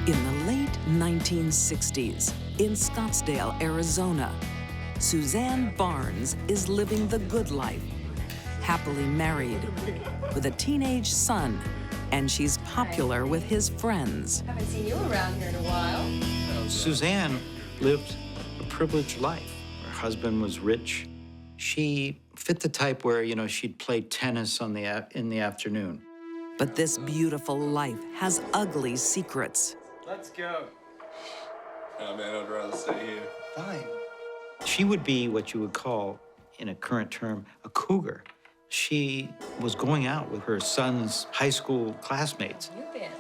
In the late 1960s, in Scottsdale, Arizona, Suzanne Barnes is living the good life, happily married, with a teenage son, and she's popular with his friends. Haven't seen you around here in a while. Suzanne lived a privileged life. Her husband was rich. She fit the type where, she'd play tennis in the afternoon. But this beautiful life has ugly secrets. Let's go. Oh, man, I'd rather stay here. Fine. She would be what you would call, in a current term, a cougar. She was going out with her son's high school classmates. You've been.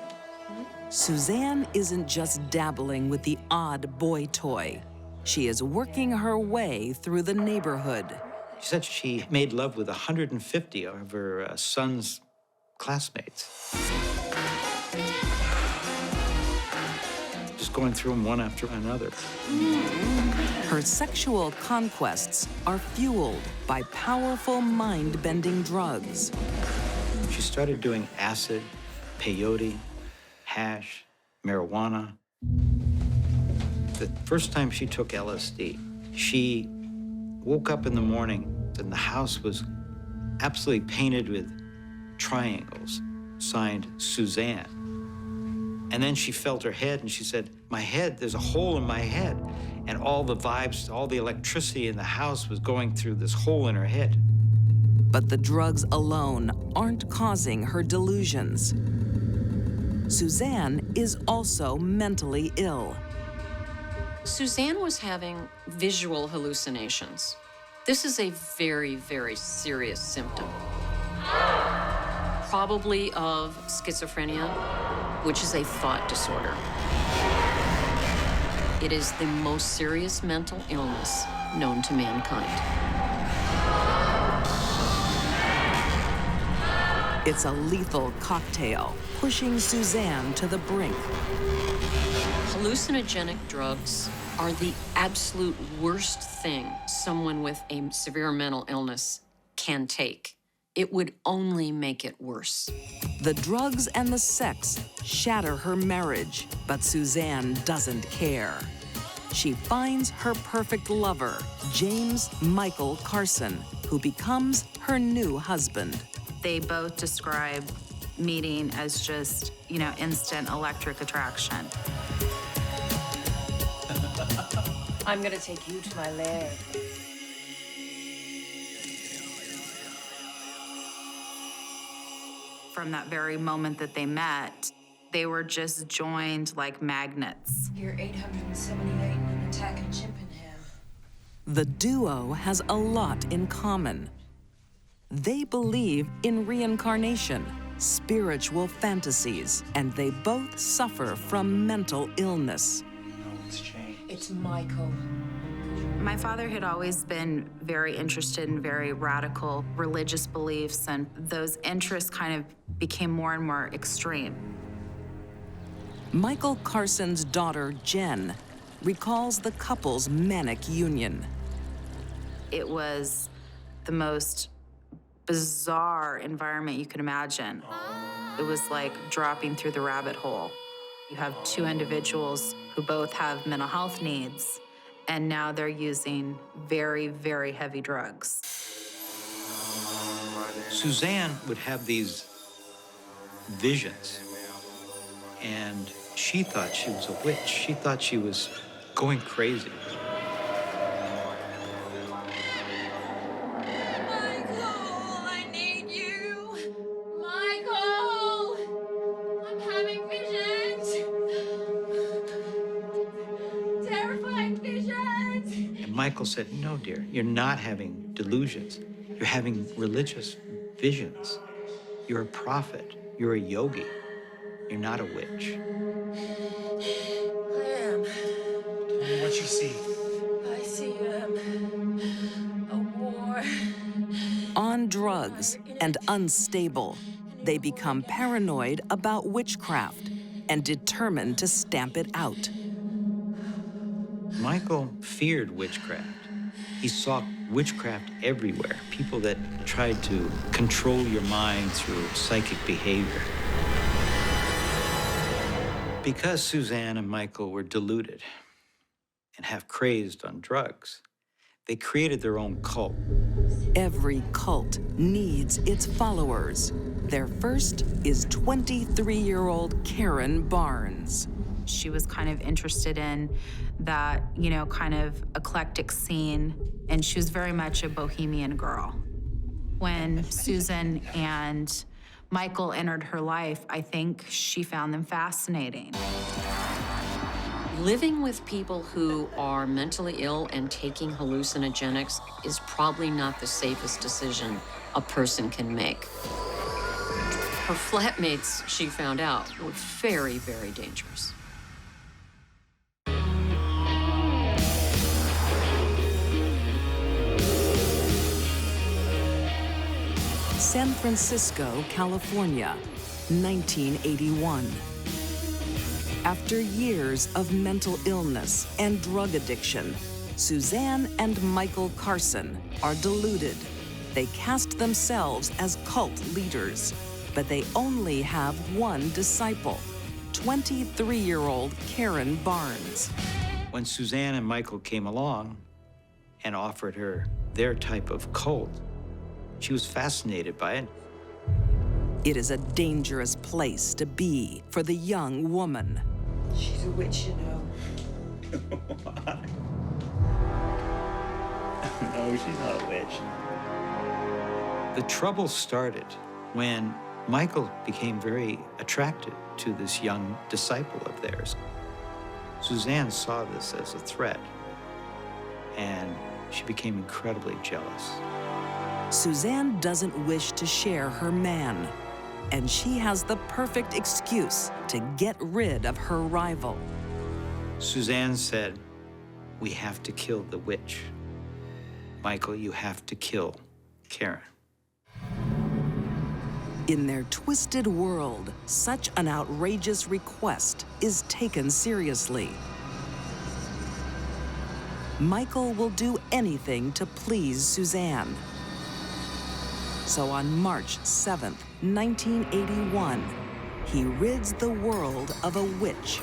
Suzanne isn't just dabbling with the odd boy toy. She is working her way through the neighborhood. She said she made love with 150 of her son's classmates. Just going through them one after another. Her sexual conquests are fueled by powerful mind-bending drugs. She started doing acid, peyote, hash, marijuana. The first time she took LSD, she woke up in the morning and the house was absolutely painted with triangles, signed Suzanne. And then she felt her head and she said, my head, there's a hole in my head. And all the vibes, all the electricity in the house was going through this hole in her head. But the drugs alone aren't causing her delusions. Suzanne is also mentally ill. Suzanne was having visual hallucinations. This is a very, very serious symptom. Probably of schizophrenia, which is a thought disorder. It is the most serious mental illness known to mankind. It's a lethal cocktail, pushing Suzanne to the brink. Hallucinogenic drugs are the absolute worst thing someone with a severe mental illness can take. It would only make it worse. The drugs and the sex shatter her marriage, but Suzanne doesn't care. She finds her perfect lover, James Michael Carson, who becomes her new husband. They both describe meeting as just, instant electric attraction. I'm gonna take you to my lair. From that very moment that they met, they were just joined like magnets. You're 878 and an attacking chimpanzee. The duo has a lot in common. They believe in reincarnation, spiritual fantasies, and they both suffer from mental illness. It's Michael. My father had always been very interested in very radical religious beliefs, and those interests kind of became more and more extreme. Michael Carson's daughter, Jen, recalls the couple's manic union. It was the most bizarre environment you could imagine. It was like dropping through the rabbit hole. You have two individuals who both have mental health needs, and now they're using very, very heavy drugs. Suzanne would have these visions, and she thought she was a witch. She thought she was going crazy. Michael said, no, dear, you're not having delusions. You're having religious visions. You're a prophet. You're a yogi. You're not a witch. I am. Tell me what you see. I see a war. On drugs and unstable, they become paranoid about witchcraft and determined to stamp it out. Michael feared witchcraft. He saw witchcraft everywhere, people that tried to control your mind through psychic behavior. Because Suzanne and Michael were deluded and half crazed on drugs, they created their own cult. Every cult needs its followers. Their first is 23-year-old Karen Barnes. She was kind of interested in that, you know, kind of eclectic scene, and she was very much a bohemian girl. When Susan and Michael entered her life, I think she found them fascinating. Living with people who are mentally ill and taking hallucinogenics is probably not the safest decision a person can make. Her flatmates, she found out, were very, very dangerous. San Francisco, California, 1981. After years of mental illness and drug addiction, Suzanne and Michael Carson are deluded. They cast themselves as cult leaders, but they only have one disciple, 23-year-old Karen Barnes. When Suzanne and Michael came along and offered her their type of cult, she was fascinated by it. It is a dangerous place to be for the young woman. She's a witch, you know. No, she's not a witch. The trouble started when Michael became very attracted to this young disciple of theirs. Suzanne saw this as a threat, and she became incredibly jealous. Suzanne doesn't wish to share her man, and she has the perfect excuse to get rid of her rival. Suzanne said, "We have to kill the witch. Michael, you have to kill Karen." In their twisted world, such an outrageous request is taken seriously. Michael will do anything to please Suzanne. So on March 7th, 1981, he rids the world of a witch.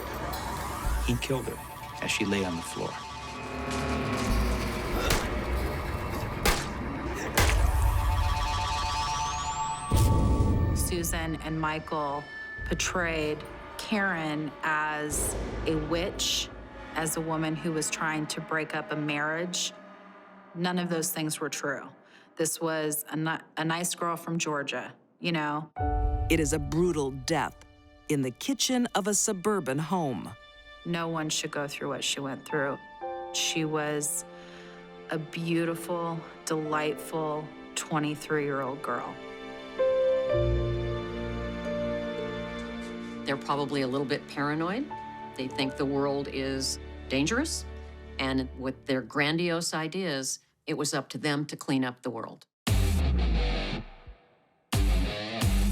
He killed her as she lay on the floor. Susan and Michael portrayed Karen as a witch, as a woman who was trying to break up a marriage. None of those things were true. This was a nice girl from Georgia, you know. It is a brutal death in the kitchen of a suburban home. No one should go through what she went through. She was a beautiful, delightful 23-year-old girl. They're probably a little bit paranoid. They think the world is dangerous, and with their grandiose ideas, it was up to them to clean up the world.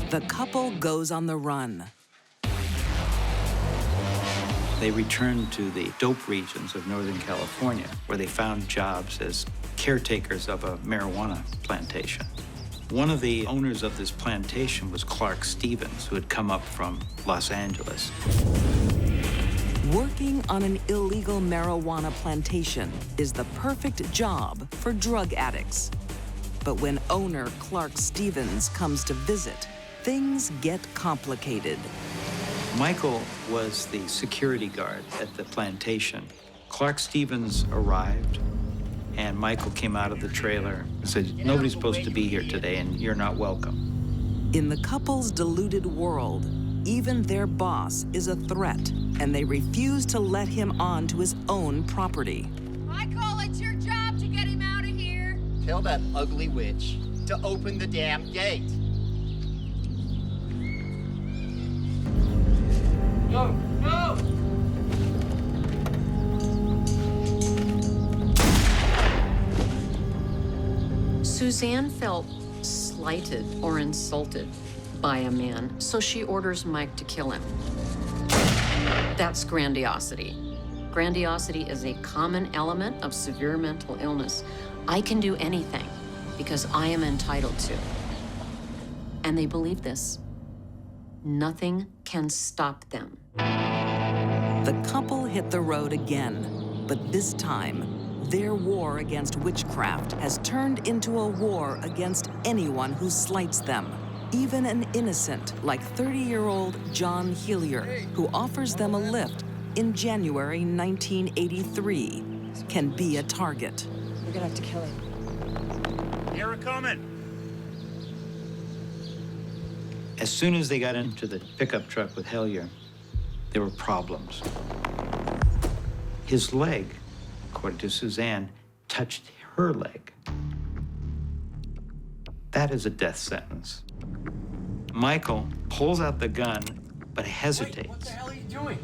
The couple goes on the run. They returned to the dope regions of Northern California, where they found jobs as caretakers of a marijuana plantation. One of the owners of this plantation was Clark Stevens, who had come up from Los Angeles. Working on an illegal marijuana plantation is the perfect job for drug addicts. But when owner Clark Stevens comes to visit, things get complicated. Michael was the security guard at the plantation. Clark Stevens arrived, and Michael came out of the trailer and said, "Nobody's supposed to be here today, and you're not welcome." In the couple's deluded world, even their boss is a threat, and they refuse to let him on to his own property. Michael, it's your job to get him out of here. Tell that ugly witch to open the damn gate. No, no! Suzanne felt slighted or insulted by a man, so she orders Mike to kill him. That's grandiosity. Grandiosity is a common element of severe mental illness. I can do anything because I am entitled to. And they believe this. Nothing can stop them. The couple hit the road again, but this time, their war against witchcraft has turned into a war against anyone who slights them. Even an innocent, like 30-year-old John Hillier, who offers them a lift in January 1983, can be a target. We're gonna have to kill him. Here it coming. As soon as they got into the pickup truck with Hillier, there were problems. His leg, according to Suzanne, touched her leg. That is a death sentence. Michael pulls out the gun, but hesitates. Wait, what the hell are you doing?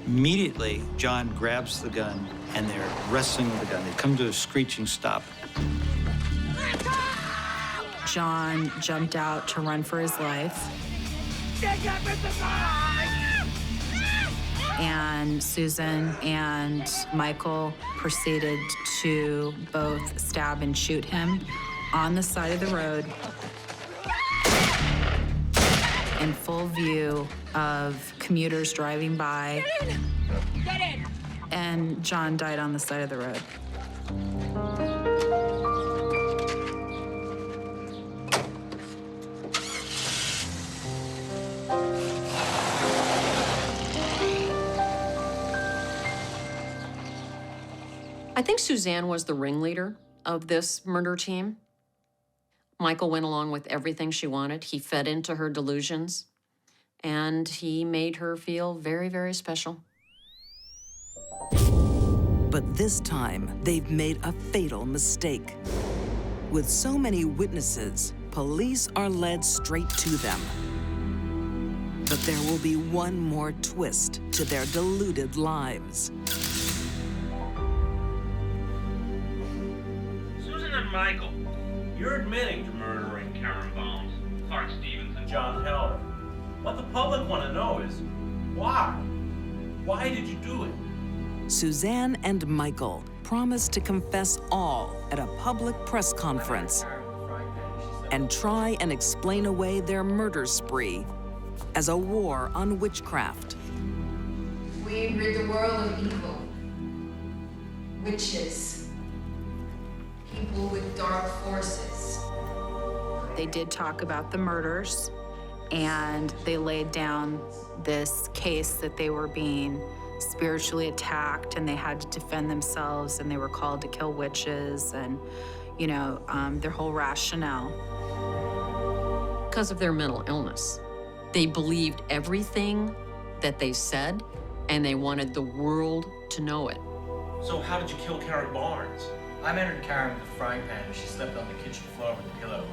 Immediately, John grabs the gun, and they're wrestling with the gun. They come to a screeching stop. John jumped out to run for his life. And Susan and Michael proceeded to both stab and shoot him on the side of the road in full view of commuters driving by. Get in! And John died on the side of the road. I think Suzanne was the ringleader of this murder team. Michael went along with everything she wanted. He fed into her delusions, and he made her feel very, very special. But this time, they've made a fatal mistake. With so many witnesses, police are led straight to them. But there will be one more twist to their deluded lives. Susan and Michael, you're admitting to murdering Karen Bones, Clark Stevens, and John Heller. What the public want to know is, why? Why did you do it? Suzanne and Michael promise to confess all at a public press conference and try and explain away their murder spree as a war on witchcraft. We rid the world of evil. Witches. People with dark forces. They did talk about the murders, and they laid down this case that they were being spiritually attacked and they had to defend themselves and they were called to kill witches and, you know, their whole rationale. Because of their mental illness. They believed everything that they said, and they wanted the world to know it. So how did you kill Karen Barnes? I murdered Karen with a frying pan and she slept on the kitchen floor with a pillow.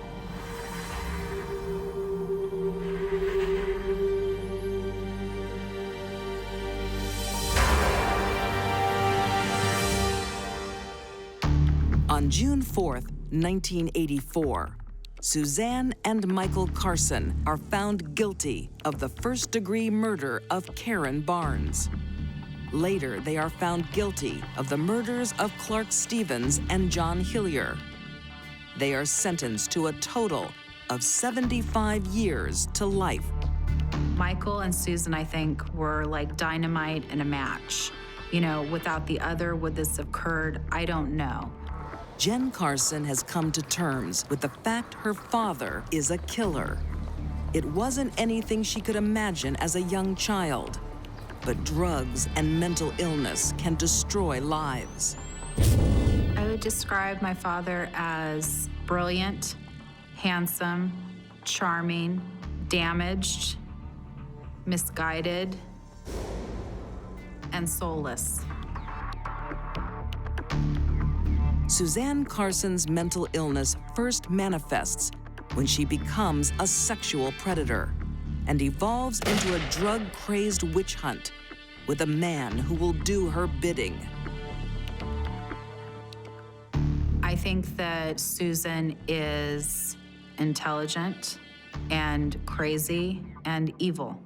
On June 4th, 1984, Suzanne and Michael Carson are found guilty of the first-degree murder of Karen Barnes. Later, they are found guilty of the murders of Clark Stevens and John Hillier. They are sentenced to a total of 75 years to life. Michael and Susan, I think, were like dynamite in a match. You know, without the other, would this have occurred? I don't know. Jen Carson has come to terms with the fact her father is a killer. It wasn't anything she could imagine as a young child, but drugs and mental illness can destroy lives. I would describe my father as brilliant, handsome, charming, damaged, misguided, and soulless. Suzanne Carson's mental illness first manifests when she becomes a sexual predator and evolves into a drug-crazed witch hunt with a man who will do her bidding. I think that Susan is intelligent and crazy and evil.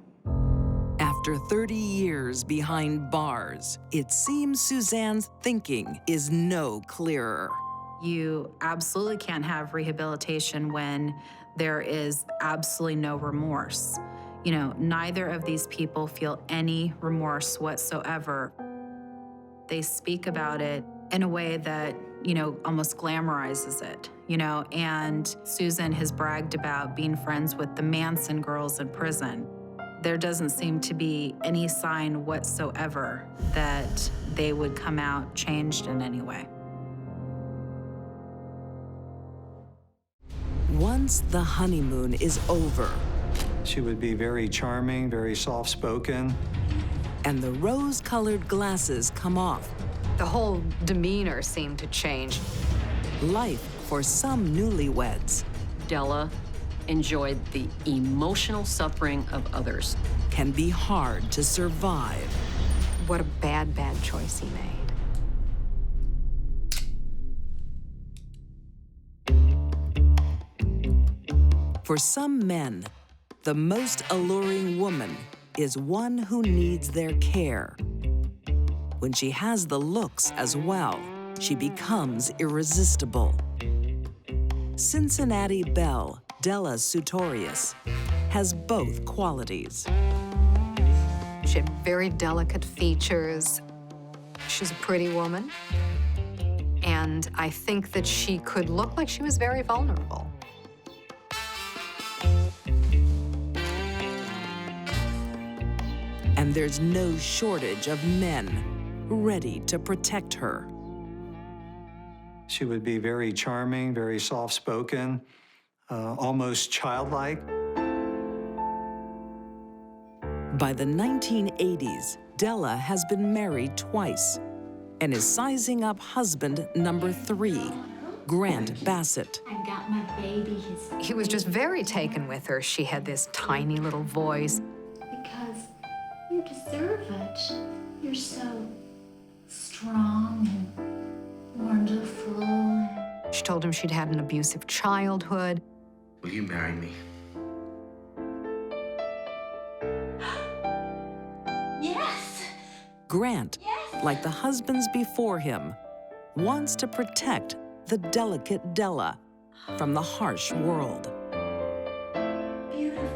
After 30 years behind bars, it seems Suzanne's thinking is no clearer. You absolutely can't have rehabilitation when there is absolutely no remorse. You know, neither of these people feel any remorse whatsoever. They speak about it in a way that, you know, almost glamorizes it, you know, and Susan has bragged about being friends with the Manson girls in prison. There doesn't seem to be any sign whatsoever that they would come out changed in any way. Once the honeymoon is over, she would be very charming, very soft-spoken. And the rose-colored glasses come off. The whole demeanor seemed to change. Life for some newlyweds. Dela enjoyed the emotional suffering of others. Can be hard to survive. What a bad, bad choice he made. For some men, the most alluring woman is one who needs their care. When she has the looks as well, she becomes irresistible. Cincinnati belle Dela Storius has both qualities. She had very delicate features. She's a pretty woman. And I think that she could look like she was very vulnerable. And there's no shortage of men ready to protect her. She would be very charming, very soft-spoken, almost childlike. By the 1980s, Dela has been married twice and is sizing up husband number 3, Grant Bassett. I got my baby. He was just very taken with her. She had this tiny little voice. Because you deserve it. You're so strong and wonderful. She told him she'd had an abusive childhood. Will you marry me? Yes! Grant, like the husbands before him, wants to protect the delicate Dela from the harsh world. Beautiful.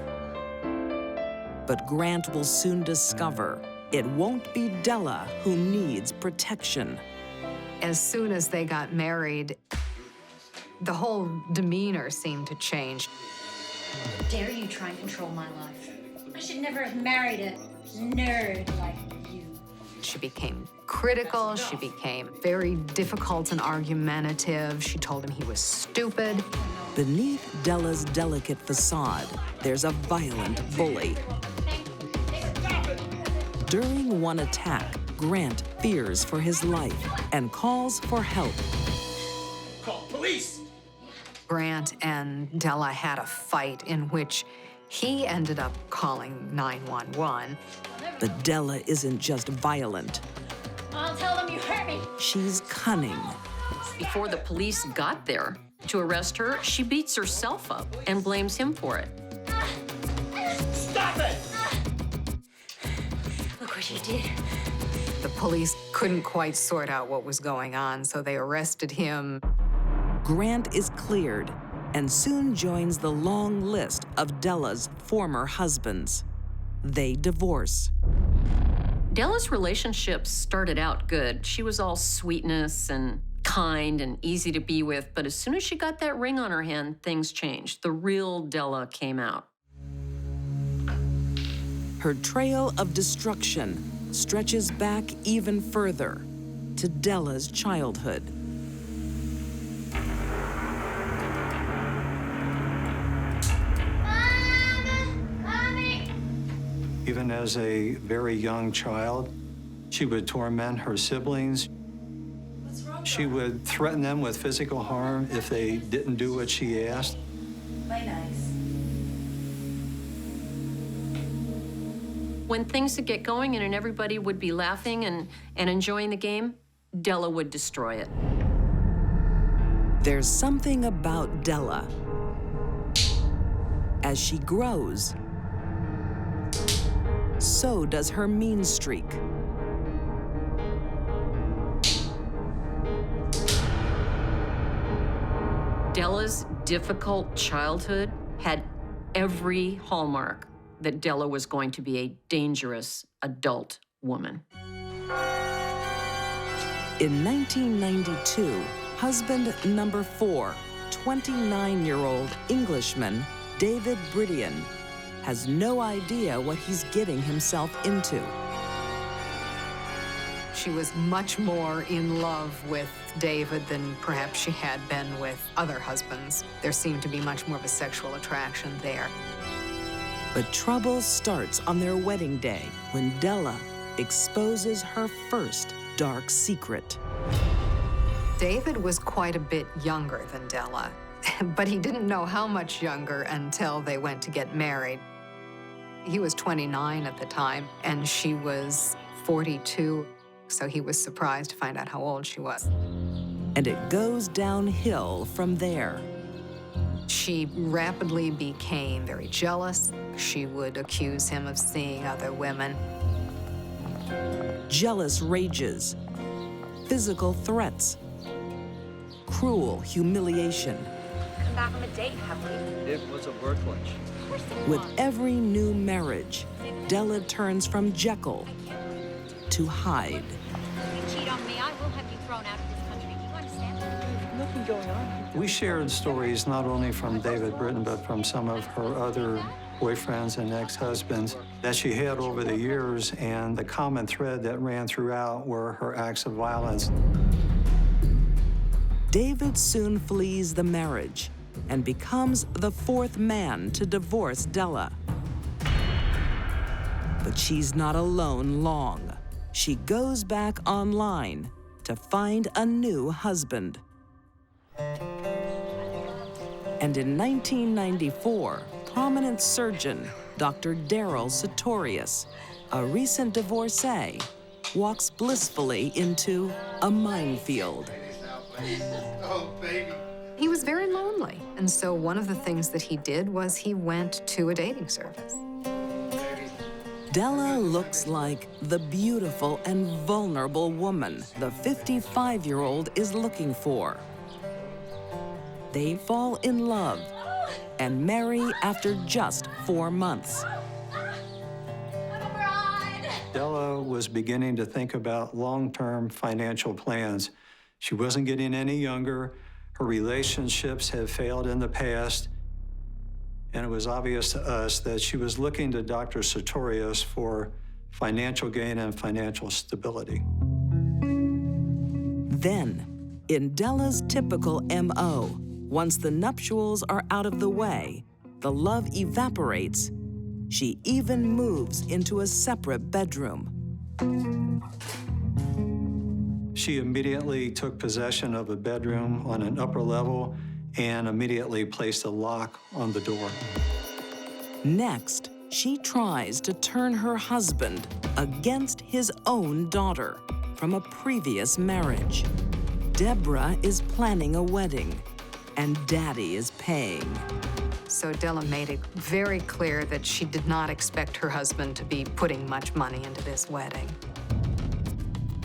But Grant will soon discover it won't be Dela who needs protection. As soon as they got married, the whole demeanor seemed to change. How dare you try and control my life? I should never have married a nerd like you. She became critical. She became very difficult and argumentative. She told him he was stupid. Beneath Dela's delicate facade, there's a violent bully. During one attack, Grant fears for his life and calls for help. Call police! Grant and Dela had a fight in which he ended up calling 911. But Dela isn't just violent. I'll tell them you hurt me. She's cunning. Before the police got there to arrest her, she beats herself up and blames him for it. Stop it! Look what you did. The police couldn't quite sort out what was going on, so they arrested him. Grant is cleared and soon joins the long list of Dela's former husbands. They divorce. Dela's relationships started out good. She was all sweetness and kind and easy to be with, but as soon as she got that ring on her hand, things changed. The real Dela came out. Her trail of destruction stretches back even further to Dela's childhood. Even as a very young child, she would torment her siblings. She would threaten them with physical harm if they didn't do what she asked. Play nice. When things would get going and everybody would be laughing and enjoying the game, Dela would destroy it. There's something about Dela. As she grows, so does her mean streak. Dela's difficult childhood had every hallmark that Dela was going to be a dangerous adult woman. In 1992, husband number 4, 29-year-old Englishman David Brydian, has no idea what he's getting himself into. She was much more in love with David than perhaps she had been with other husbands. There seemed to be much more of a sexual attraction there. But trouble starts on their wedding day when Dela exposes her first dark secret. David was quite a bit younger than Dela, but he didn't know how much younger until they went to get married. He was 29 at the time, and she was 42, so he was surprised to find out how old she was. And it goes downhill from there. She rapidly became very jealous. She would accuse him of seeing other women. Jealous rages, physical threats, cruel humiliation. Come back from a date, have we? It was a work lunch. Of course it With was. every new marriage, Dela turns from Jekyll to Hyde. If you cheat on me, I will have you thrown out of this country. Do you understand? There's nothing going on. We shared stories not only from David Brydian, but from some of her other boyfriends and ex-husbands that she had over the years, and the common thread that ran throughout were her acts of violence. David soon flees the marriage and becomes the 4th man to divorce Dela. But she's not alone long. She goes back online to find a new husband. And in 1994, prominent surgeon Dr. Daryl Storius, a recent divorcee, walks blissfully into a minefield. Oh, baby. He was very lonely, and so one of the things that he did was he went to a dating service. Dela looks like the beautiful and vulnerable woman the 55-year-old is looking for. They fall in love and marry after just 4 months. Dela was beginning to think about long-term financial plans. She wasn't getting any younger. Her relationships had failed in the past. And it was obvious to us that she was looking to Dr. Storius for financial gain and financial stability. Then, in Dela's typical M.O., once the nuptials are out of the way, the love evaporates. She even moves into a separate bedroom. She immediately took possession of a bedroom on an upper level and immediately placed a lock on the door. Next, she tries to turn her husband against his own daughter from a previous marriage. Deborah is planning a wedding, and Daddy is paying. So Dela made it very clear that she did not expect her husband to be putting much money into this wedding.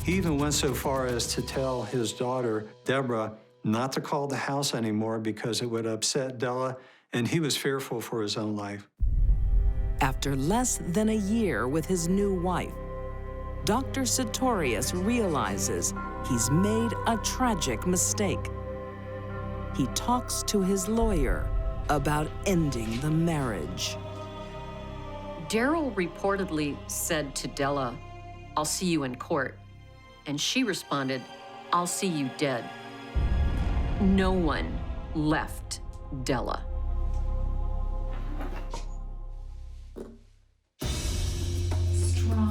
He even went so far as to tell his daughter, Deborah, not to call the house anymore because it would upset Dela, and he was fearful for his own life. After less than a year with his new wife, Dr. Storius realizes he's made a tragic mistake. He talks to his lawyer about ending the marriage. Daryl reportedly said to Dela, "I'll see you in court." And she responded, "I'll see you dead." No one left Dela.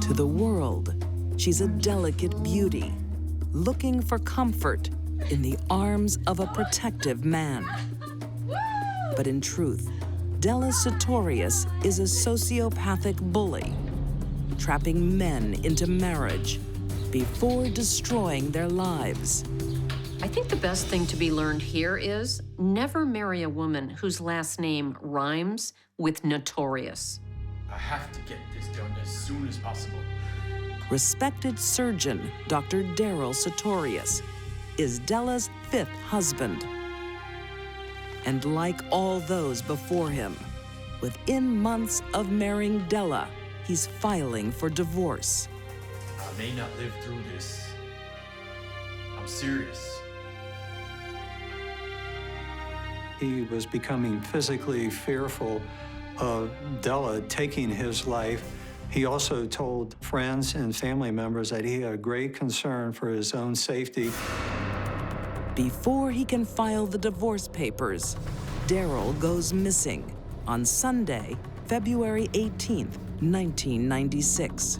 To the world, she's a delicate beauty, looking for comfort in the arms of a protective man. But in truth, Dela Storius is a sociopathic bully, trapping men into marriage before destroying their lives. I think the best thing to be learned here is never marry a woman whose last name rhymes with notorious. I have to get this done as soon as possible. Respected surgeon Dr. Daryl Storius is Dela's 5th husband. And like all those before him, Within months of marrying Dela, he's filing for divorce. I may not live through this. I'm serious. He was becoming physically fearful of Dela taking his life. He also told friends and family members that he had a great concern for his own safety. Before he can file the divorce papers, Daryl goes missing on Sunday, February 18th, 1996.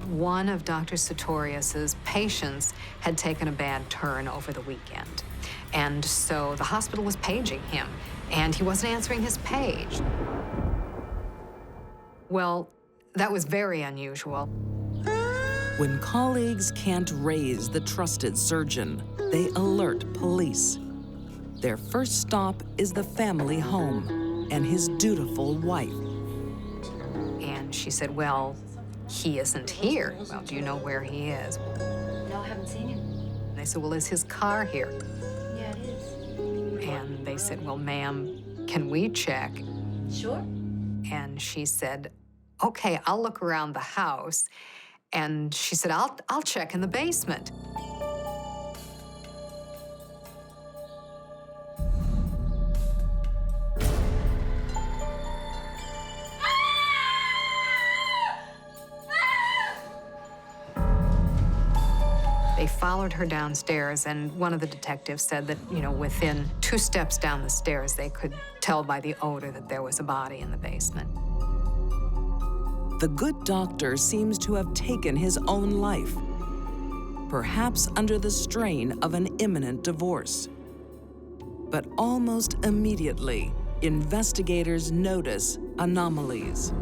One of Dr. Storius's patients had taken a bad turn over the weekend. And so the hospital was paging him, and he wasn't answering his page. Well, that was very unusual. When colleagues can't raise the trusted surgeon, they alert police. Their first stop is the family home and his dutiful wife. And she said, well, he isn't here. Well, do you know where he is? No, I haven't seen him. And they said, well, is his car here? Yeah, it is. And they said, well, ma'am, can we check? Sure. And she said, okay, I'll look around the house. And she said, I'll check in the basement. They followed her downstairs, and one of the detectives said that, within 2 steps down the stairs, they could tell by the odor that there was a body in the basement. The good doctor seems to have taken his own life, perhaps under the strain of an imminent divorce. But almost immediately, investigators notice anomalies.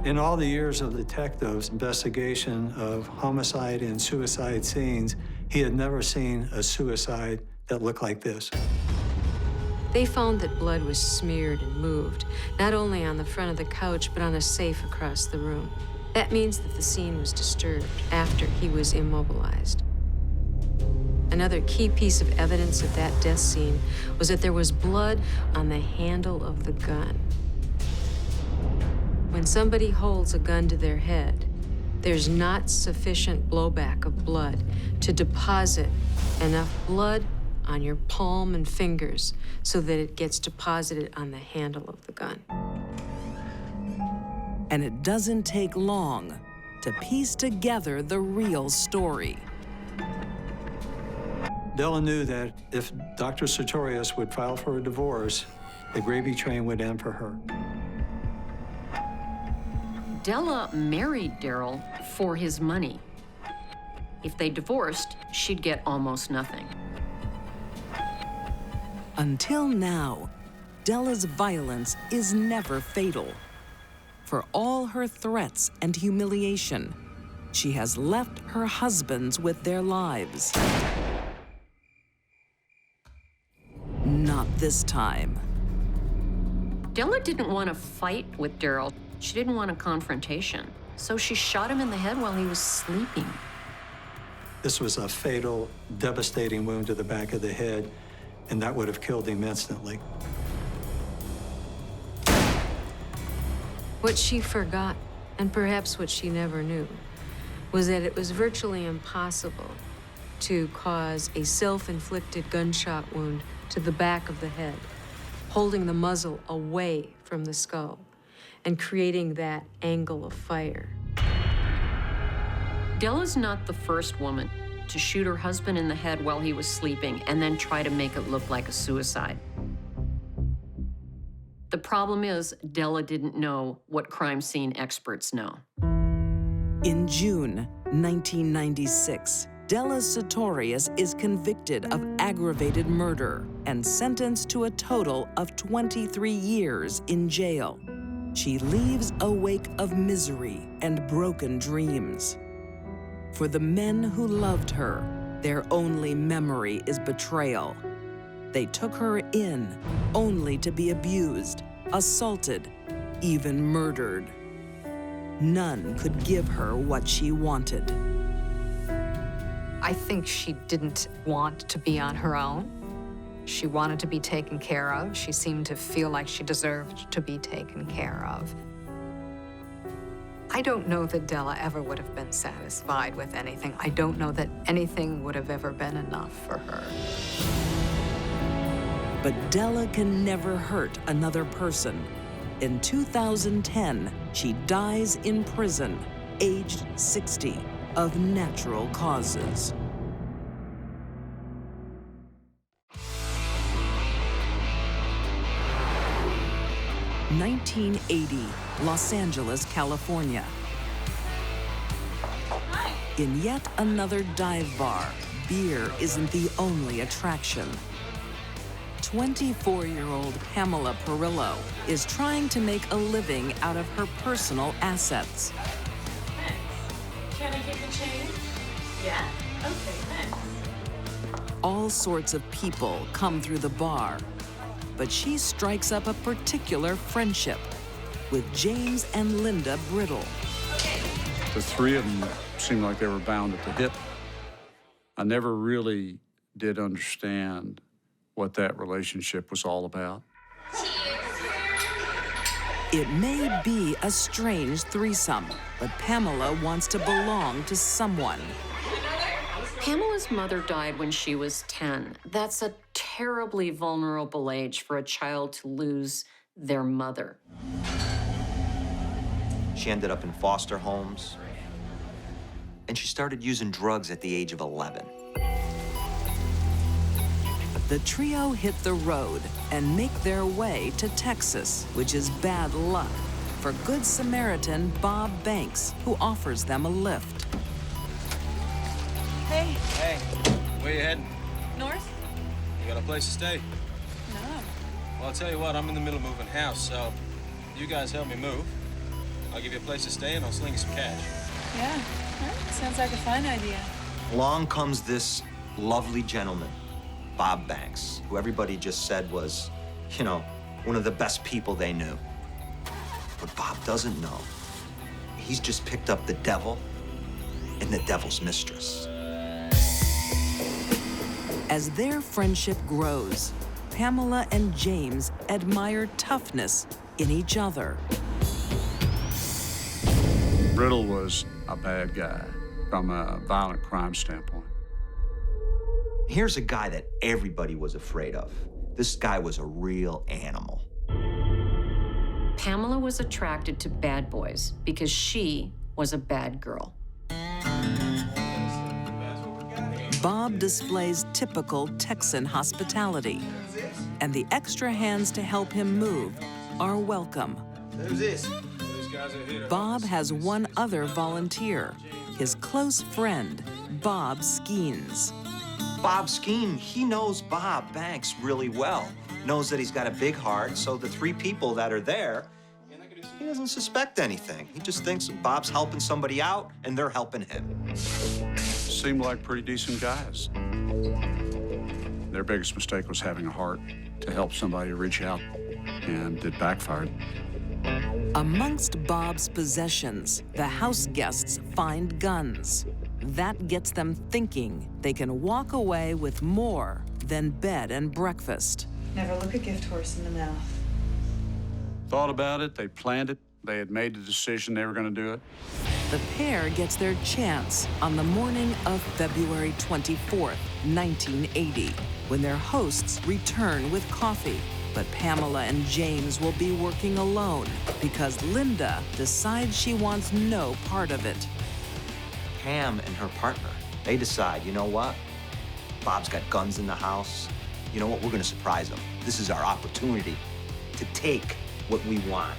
In all the years of the detective's investigation of homicide and suicide scenes, he had never seen a suicide that looked like this. They found that blood was smeared and moved, not only on the front of the couch, but on a safe across the room. That means that the scene was disturbed after he was immobilized. Another key piece of evidence of that death scene was that there was blood on the handle of the gun. When somebody holds a gun to their head, there's not sufficient blowback of blood to deposit enough blood on your palm and fingers so that it gets deposited on the handle of the gun. And it doesn't take long to piece together the real story. Dela knew that if Dr. Storius would file for a divorce, the gravy train would end for her. Dela married Daryl for his money. If they divorced, she'd get almost nothing. Until now, Dela's violence is never fatal. For all her threats and humiliation, she has left her husbands with their lives. Not this time. Dela didn't want to fight with Daryl. She didn't want a confrontation. So she shot him in the head while he was sleeping. This was a fatal, devastating wound to the back of the head, and that would have killed him instantly. What she forgot, and perhaps what she never knew, was that it was virtually impossible to cause a self-inflicted gunshot wound to the back of the head, holding the muzzle away from the skull and creating that angle of fire. Dela's not the first woman to shoot her husband in the head while he was sleeping and then try to make it look like a suicide. The problem is, Dela didn't know what crime scene experts know. In June 1996, Dela Storius is convicted of aggravated murder and sentenced to a total of 23 years in jail. She leaves a wake of misery and broken dreams. For the men who loved her, their only memory is betrayal. They took her in only to be abused, assaulted, even murdered. None could give her what she wanted. I think she didn't want to be on her own. She wanted to be taken care of. She seemed to feel like she deserved to be taken care of. I don't know that Dela ever would have been satisfied with anything. I don't know that anything would have ever been enough for her. But Dela can never hurt another person. In 2010, she dies in prison, aged 60, of natural causes. (1980) Los Angeles, California. In yet another dive bar, beer isn't the only attraction. 24-year-old Pamela Perillo is trying to make a living out of her personal assets. Can I get the change? Yeah? Okay, thanks. All sorts of people come through the bar, but she strikes up a particular friendship with James and Linda Brittle. The three of them seemed like they were bound at the hip. I never really did understand what that relationship was all about. It may be a strange threesome, but Pamela wants to belong to someone. Pamela's mother died when she was 10. That's a terribly vulnerable age for a child to lose their mother. She ended up in foster homes, and she started using drugs at the age of 11. The trio hit the road and make their way to Texas, which is bad luck for Good Samaritan Bob Banks, who offers them a lift. Hey. Hey, where you heading? North? You got a place to stay? No. Well, I'll tell you what, I'm in the middle of moving house, so you guys help me move. I'll give you a place to stay and I'll sling you some cash. Yeah. Sounds like a fine idea. Along comes this lovely gentleman, Bob Banks, who everybody just said was, you know, one of the best people they knew. But Bob doesn't know. He's just picked up the devil and the devil's mistress. As their friendship grows, Pamela and James admire toughness in each other. Brittle was a bad guy from a violent crime standpoint. Here's a guy that everybody was afraid of. This guy was a real animal. Pamela was attracted to bad boys because she was a bad girl. Bob displays typical Texan hospitality, and the extra hands to help him move are welcome. Who's this? Bob has one other volunteer, his close friend, Bob Skeens. Bob Skeen, he knows Bob Banks really well. Knows that he's got a big heart, so the three people that are there, he doesn't suspect anything. He just thinks Bob's helping somebody out, and they're helping him. Seemed like pretty decent guys. Their biggest mistake was having a heart to help somebody reach out, and it backfired. Amongst Bob's possessions, the house guests find guns. That gets them thinking they can walk away with more than bed and breakfast. Never look a gift horse in the mouth. Thought about it, they planned it, they had made the decision they were going to do it. The pair gets their chance on the morning of February 24th, 1980, when their hosts return with coffee. But Pamela and James will be working alone because Linda decides she wants no part of it. Pam and her partner, they decide, you know what? Bob's got guns in the house. You know what? We're gonna surprise him. This is our opportunity to take what we want.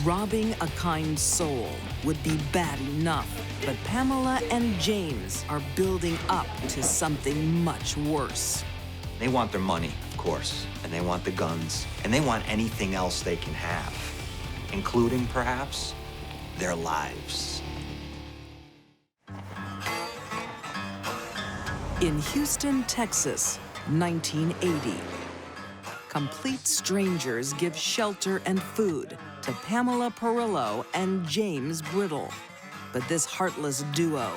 Robbing a kind soul would be bad enough, but Pamela and James are building up to something much worse. They want their money, of course, and they want the guns, and they want anything else they can have, including, perhaps, their lives. In Houston, Texas, 1980, complete strangers give shelter and food to Pamela Perillo and James Brittle. But this heartless duo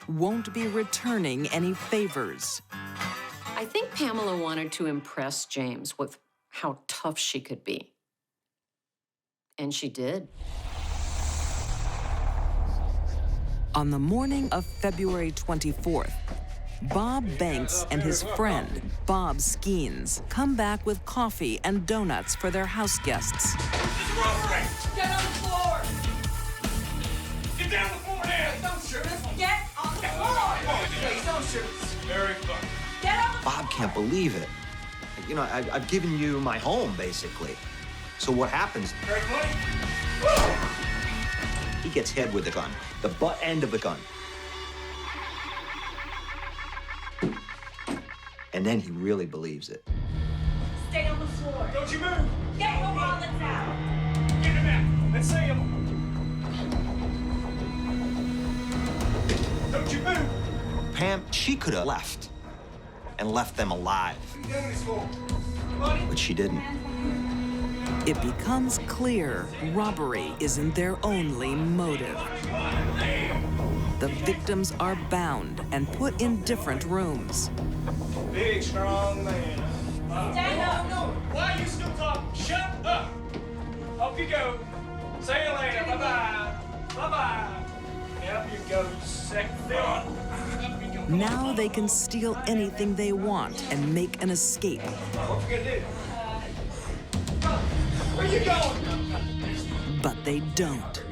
won't be returning any favors. I think Pamela wanted to impress James with how tough she could be. And she did. On the morning of February 24th, Bob Banks and his friend, Bob Skeens, come back with coffee and donuts for their house guests. Get on the floor! Get down on the floor now! Don't shoot us! Get on the floor! Please don't shoot us. Very fun. Get on the Bob can't believe it. You know, I've given you my home, basically. So what happens? Very funny. He gets hit with a gun, the butt end of a gun. And then he really believes it. Stay on the floor. Don't you move. Get your wallets out. Get him out. Let's see him. Don't you move. Pam, she could have left and left them alive. What are you doing this for? But she didn't. It becomes clear robbery isn't their only motive. The victims are bound and put in different rooms. Big, strong man. Stand up. No. Why are you still talking? Shut up. Up you go. See you later. Bye-bye. Bye-bye. Up you go, sick fuck. Now they can steal anything they want and make an escape. What you gonna do? Where you going? But they don't.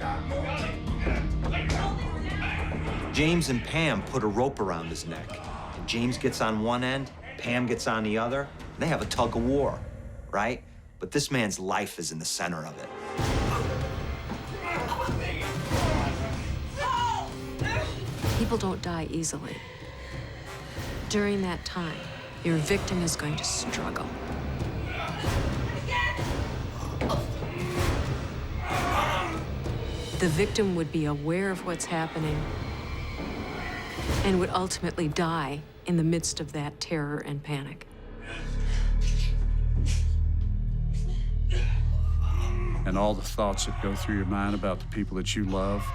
James and Pam put a rope around his neck. And James gets on one end, Pam gets on the other. They have a tug of war, right? But this man's life is in the center of it. People don't die easily. During that time, your victim is going to struggle. The victim would be aware of what's happening and would ultimately die in the midst of that terror and panic. And all the thoughts that go through your mind about the people that you love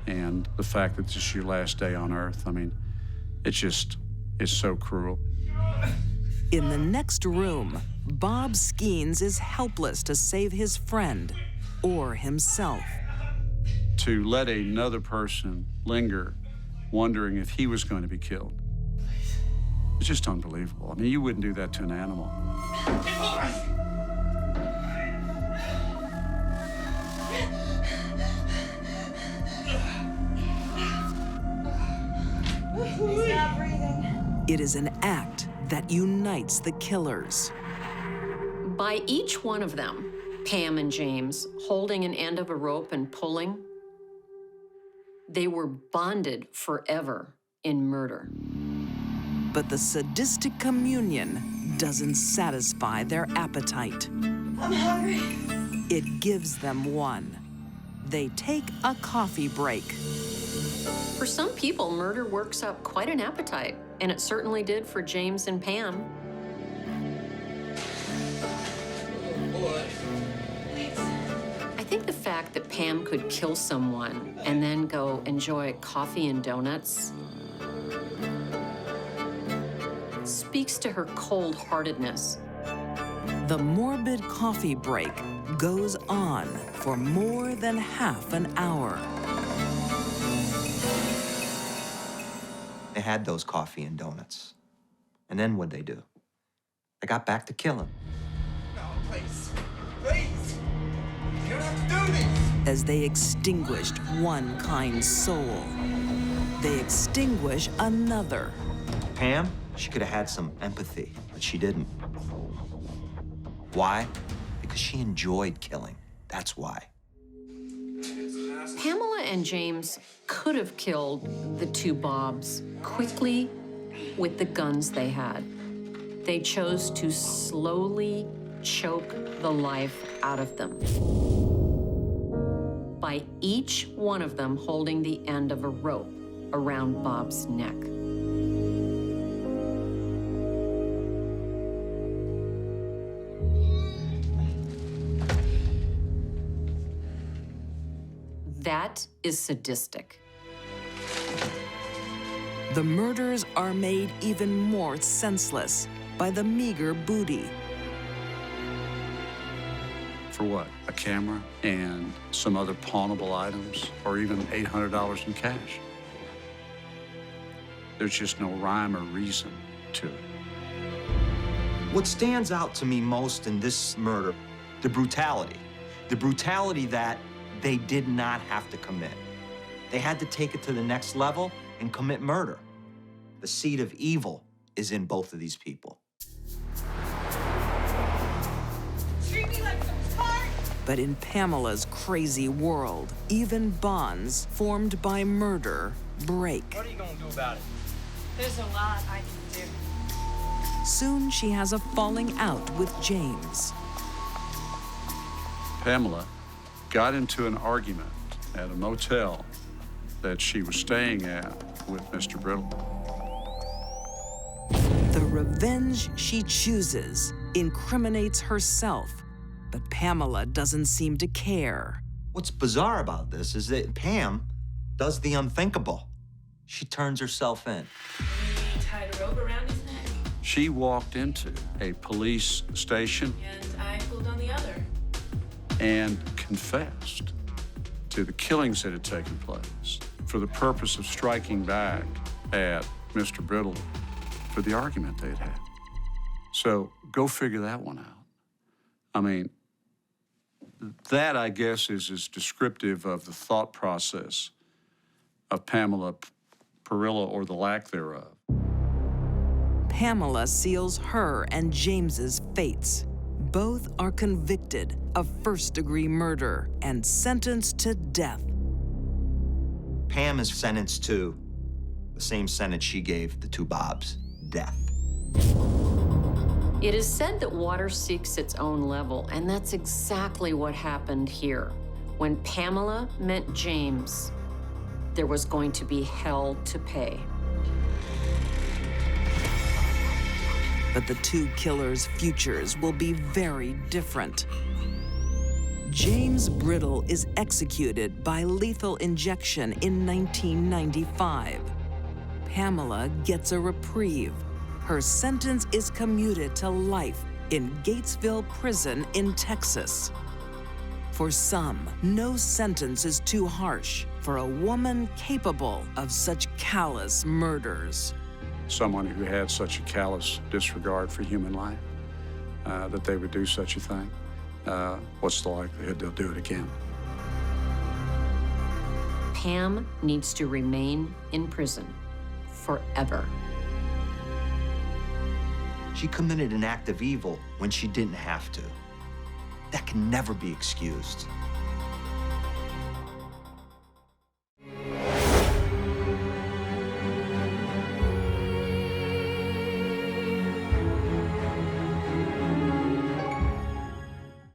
and the fact that this is your last day on Earth, I mean, it's so cruel. In the next room, Bob Skeens is helpless to save his friend or himself. To let another person linger, wondering if he was going to be killed, it's just unbelievable. I mean, you wouldn't do that to an animal. He's not breathing. It is an act that unites the killers. By each one of them, Pam and James, holding an end of a rope and pulling, they were bonded forever in murder. But the sadistic communion doesn't satisfy their appetite. I'm hungry. It gives them one. They take a coffee break. For some people, murder works up quite an appetite, and it certainly did for James and Pam. I think the fact that Pam could kill someone and then go enjoy coffee and donuts speaks to her cold-heartedness. The morbid coffee break goes on for more than half an hour. They had those coffee and donuts. And then what'd they do? They got back to killing. No, please. Please. You don't have to do this. As they extinguished one kind soul, they extinguish another. Pam, she could have had some empathy, but she didn't. Why? Because she enjoyed killing. That's why. Pamela and James could have killed the two Bobs quickly with the guns they had. They chose to slowly choke the life out of them by each one of them holding the end of a rope around Bob's neck. That is sadistic. The murders are made even more senseless by the meager booty. For what? A camera and some other pawnable items, or even $800 in cash? There's just no rhyme or reason to it. What stands out to me most in this murder, the brutality. The brutality that they did not have to commit. They had to take it to the next level and commit murder. The seed of evil is in both of these people. Treat me like some part. But in Pamela's crazy world, even bonds formed by murder break. What are you gonna do about it? There's a lot I can do. Soon she has a falling out with James. Pamela got into an argument at a motel that she was staying at with Mr. Brittle. The revenge she chooses incriminates herself, but Pamela doesn't seem to care. What's bizarre about this is that Pam does the unthinkable. She turns herself in. He tied a rope around his neck, She walked into a police station and I pulled on the other. and confessed to the killings that had taken place for the purpose of striking back at Mr. Brittle for the argument they'd had. So go figure that one out. I mean, that, I guess, is as descriptive of the thought process of Pamela Perillo, or the lack thereof. Pamela seals her and James's fates. Both are convicted of first-degree murder and sentenced to death. Pam is sentenced to the same sentence she gave the two Bobs, death. It is said that water seeks its own level, and that's exactly what happened here. When Pamela met James, there was going to be hell to pay. But the two killers' futures will be very different. James Brittle is executed by lethal injection in 1995. Pamela gets a reprieve. Her sentence is commuted to life in Gatesville Prison in Texas. For some, no sentence is too harsh for a woman capable of such callous murders. Someone who had such a callous disregard for human life, that they would do such a thing, what's the likelihood they'll do it again? Pam needs to remain in prison forever. She committed an act of evil when she didn't have to. That can never be excused.